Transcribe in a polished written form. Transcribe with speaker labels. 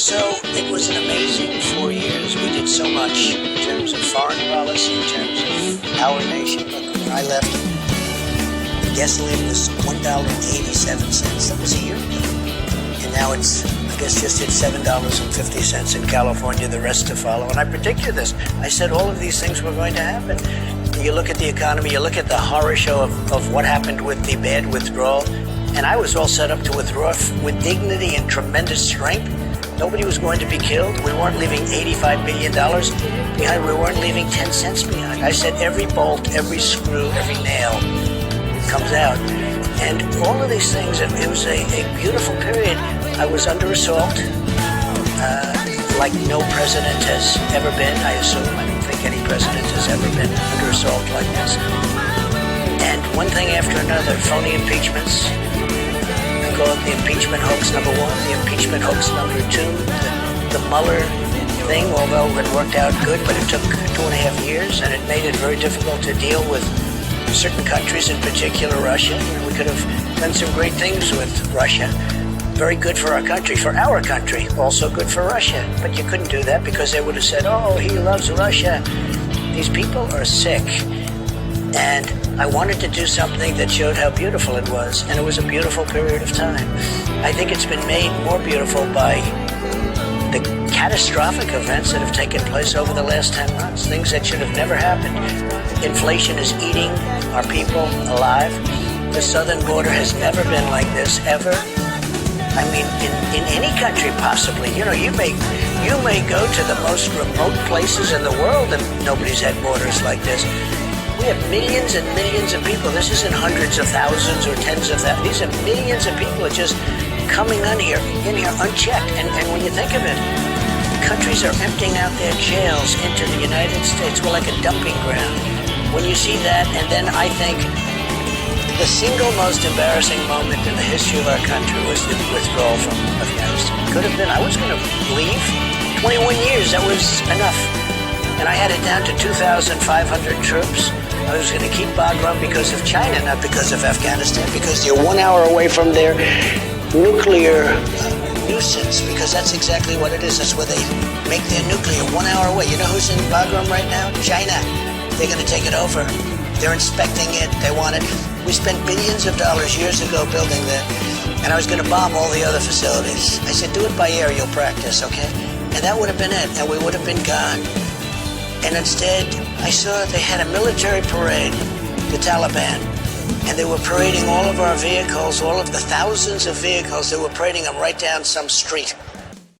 Speaker 1: So it was an amazing 4 years. We did so much in terms of foreign policy, in terms of our nation. Look, when I left, gasoline was $1.87. That was a year ago. And now it's, I guess, just hit $7.50 in California, the rest to follow. And I predicted this. I said all of these things were going to happen. You look at the economy, you look at the horror show of what happened with the bad withdrawal. And I was all set up to withdraw with dignity and tremendous strength. Nobody was going to be killed. We weren't leaving $85 billion behind. We weren't leaving 10 cents behind. I said every bolt, every screw, every nail comes out. And all of these things, it was a beautiful period. I was under assault, like no president has ever been, I assume. I don't think any president has ever been under assault like this. And one thing after another, phony impeachments. I call it the impeachment hoax number one, the impeachment hoax number two, the Mueller thing, although it worked out good, but it took 2.5 years, and it made it very difficult to deal with certain countries, in particular Russia. We could have done some great things with Russia. Very good for our country, also good for Russia. But you couldn't do that because they would have said, oh, he loves Russia. These people are sick. And I wanted to do something that showed how beautiful it was, and it was a beautiful period of time. I think it's been made more beautiful by the catastrophic events that have taken place over the last 10 months, things that should have never happened. Inflation is eating our people alive. The southern border has never been like this, ever. I mean, in any country possibly. You know, you may go to the most remote places in the world and nobody's had borders like this. We have millions and millions of people. This isn't hundreds of thousands or tens of thousands. These are millions of people just coming in here unchecked. And when you think of it, countries are emptying out their jails into the United States. We're like a dumping ground. When you see that, and then I think the single most embarrassing moment in the history of our country was the withdrawal from Afghanistan. Could have been. I was going to leave. 21 years, that was enough. And I had it down to 2,500 troops. I was going to keep Bagram because of China, not because of Afghanistan, because they're 1 hour away from their nuclear nuisance, because that's exactly what it is. That's where they make their nuclear, 1 hour away. You know who's in Bagram right now? China. They're going to take it over. They're inspecting it. They want it. We spent billions of dollars years ago building that, and I was going to bomb all the other facilities. I said, do it by aerial practice, okay? And that would have been it, and we would have been gone. And instead, I saw they had a military parade, the Taliban, and they were parading all of our vehicles, all of the thousands of vehicles. They were parading them right down some street.